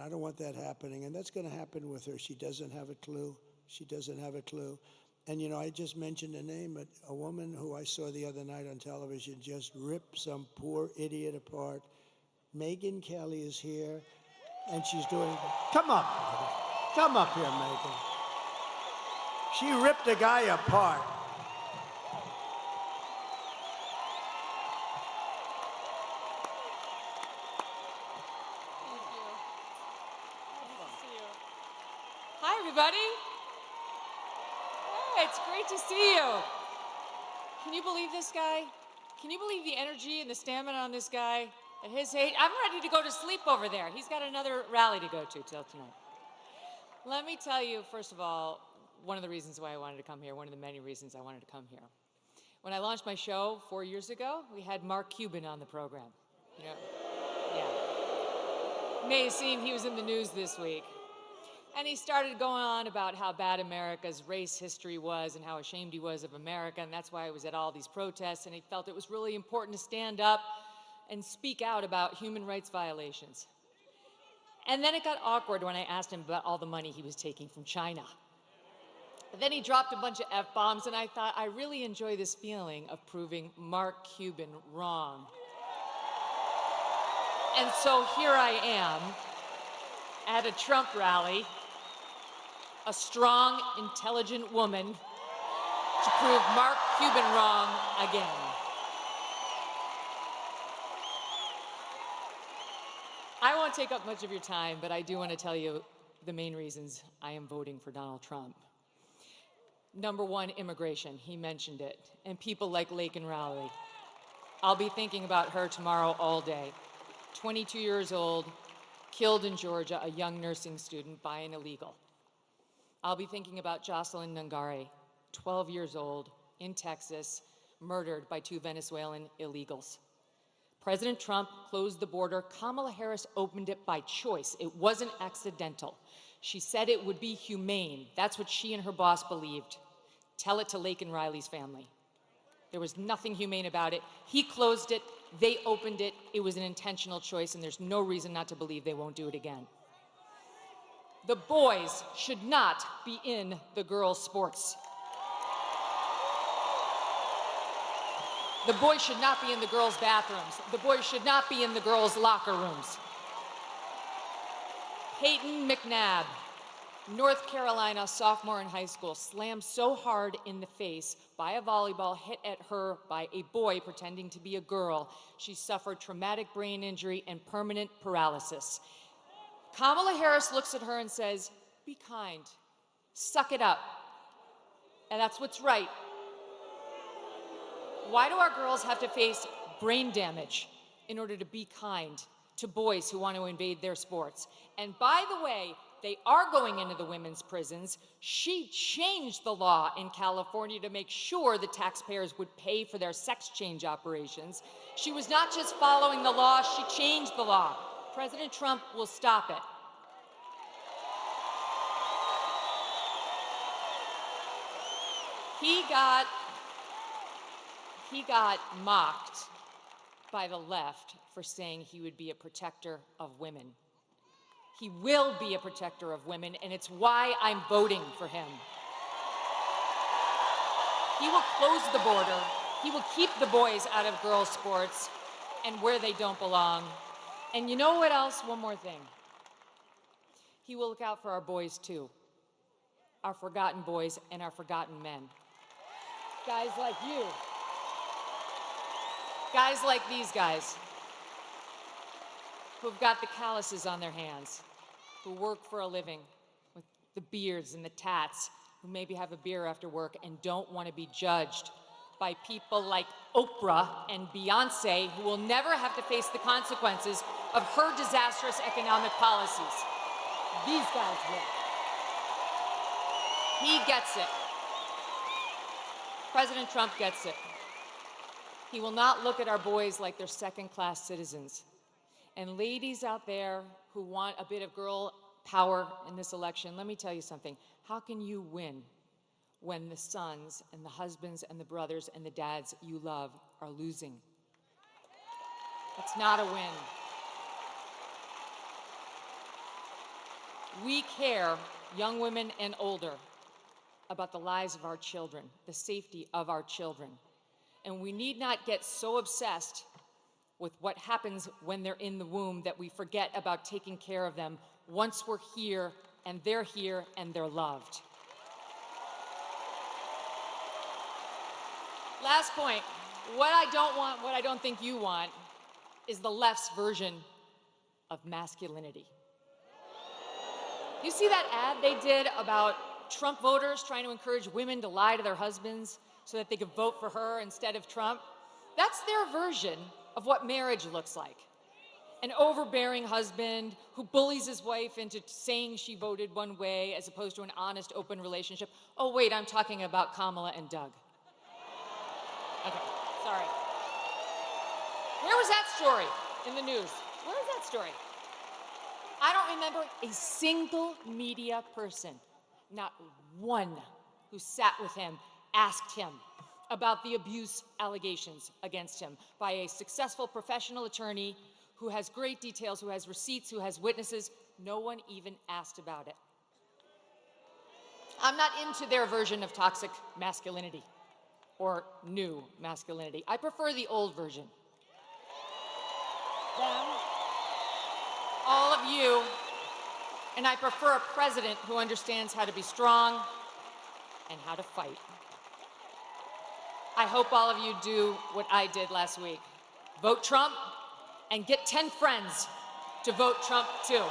I don't want that happening. And that's going to happen with her. She doesn't have a clue. She doesn't have a clue. And, you know, I just mentioned a name, but a woman who I saw the other night on television just ripped some poor idiot apart. Megyn Kelly is here, and she's doing, come up here, Megyn. She ripped a guy apart. Thank you. Nice to see you. Hi, everybody. Hey, it's great to see you. Can you believe this guy? Can you believe the energy and the stamina on this guy? At his age, I'm ready to go to sleep over there. He's got another rally to go to till tonight. Let me tell you, first of all, one of the reasons why I wanted to come here, one of the many reasons I wanted to come here. When I launched my show 4 years ago, we had Mark Cuban on the program. You know, yeah. You may have seen he was in the news this week. And he started going on about how bad America's race history was and how ashamed he was of America, and that's why he was at all these protests, and he felt it was really important to stand up and speak out about human rights violations. And then it got awkward when I asked him about all the money he was taking from China. And then he dropped a bunch of F-bombs, and I thought, I really enjoy this feeling of proving Mark Cuban wrong. And so here I am at a Trump rally, a strong, intelligent woman to prove Mark Cuban wrong again. I won't take up much of your time, but I do want to tell you the main reasons I am voting for Donald Trump. Number one, immigration. He mentioned it. And people like Laken Riley. I'll be thinking about her tomorrow all day. 22 years old, killed in Georgia, a young nursing student by an illegal. I'll be thinking about Jocelyn Nungare, 12 years old, in Texas, murdered by 2 Venezuelan illegals. President Trump closed the border. Kamala Harris opened it by choice. It wasn't accidental. She said it would be humane. That's what she and her boss believed. Tell it to Laken Riley's family. There was nothing humane about it. He closed it. They opened it. It was an intentional choice, and there's no reason not to believe they won't do it again. The boys should not be in the girls' sports. The boys should not be in the girls' bathrooms. The boys should not be in the girls' locker rooms. Peyton McNabb, North Carolina sophomore in high school, slammed so hard in the face by a volleyball hit at her by a boy pretending to be a girl, she suffered traumatic brain injury and permanent paralysis. Kamala Harris looks at her and says, be kind, suck it up. And that's what's right. Why do our girls have to face brain damage in order to be kind to boys who want to invade their sports? And by the way, they are going into the women's prisons. She changed the law in California to make sure the taxpayers would pay for their sex change operations. She was not just following the law, she changed the law. President Trump will stop it. He got mocked by the left for saying he would be a protector of women. He will be a protector of women, and it's why I'm voting for him. He will close the border. He will keep the boys out of girls' sports and where they don't belong. And you know what else? One more thing. He will look out for our boys, too. Our forgotten boys and our forgotten men. Guys like you. Guys like these guys who've got the calluses on their hands, who work for a living with the beards and the tats, who maybe have a beer after work and don't want to be judged by people like Oprah and Beyonce, who will never have to face the consequences of her disastrous economic policies. These guys will. He gets it. President Trump gets it. He will not look at our boys like they're second-class citizens. And ladies out there who want a bit of girl power in this election, let me tell you something. How can you win when the sons and the husbands and the brothers and the dads you love are losing? It's not a win. We care, young women and older, about the lives of our children, the safety of our children. And we need not get so obsessed with what happens when they're in the womb that we forget about taking care of them once we're here and they're loved. Last point, what I don't want, what I don't think you want, is the left's version of masculinity. You see that ad they did about Trump voters trying to encourage women to lie to their husbands so that they could vote for her instead of Trump? That's their version of what marriage looks like. An overbearing husband who bullies his wife into saying she voted one way as opposed to an honest, open relationship. Oh, wait, I'm talking about Kamala and Doug. Okay, sorry. Where was that story in the news? Where is that story? I don't remember a single media person, not one, who sat with him, asked him about the abuse allegations against him by a successful professional attorney who has great details, who has receipts, who has witnesses. No one even asked about it. I'm not into their version of toxic masculinity or new masculinity. I prefer the old version. Them, all of you, and I prefer a president who understands how to be strong and how to fight. I hope all of you do what I did last week. Vote Trump and get 10 friends to vote Trump too.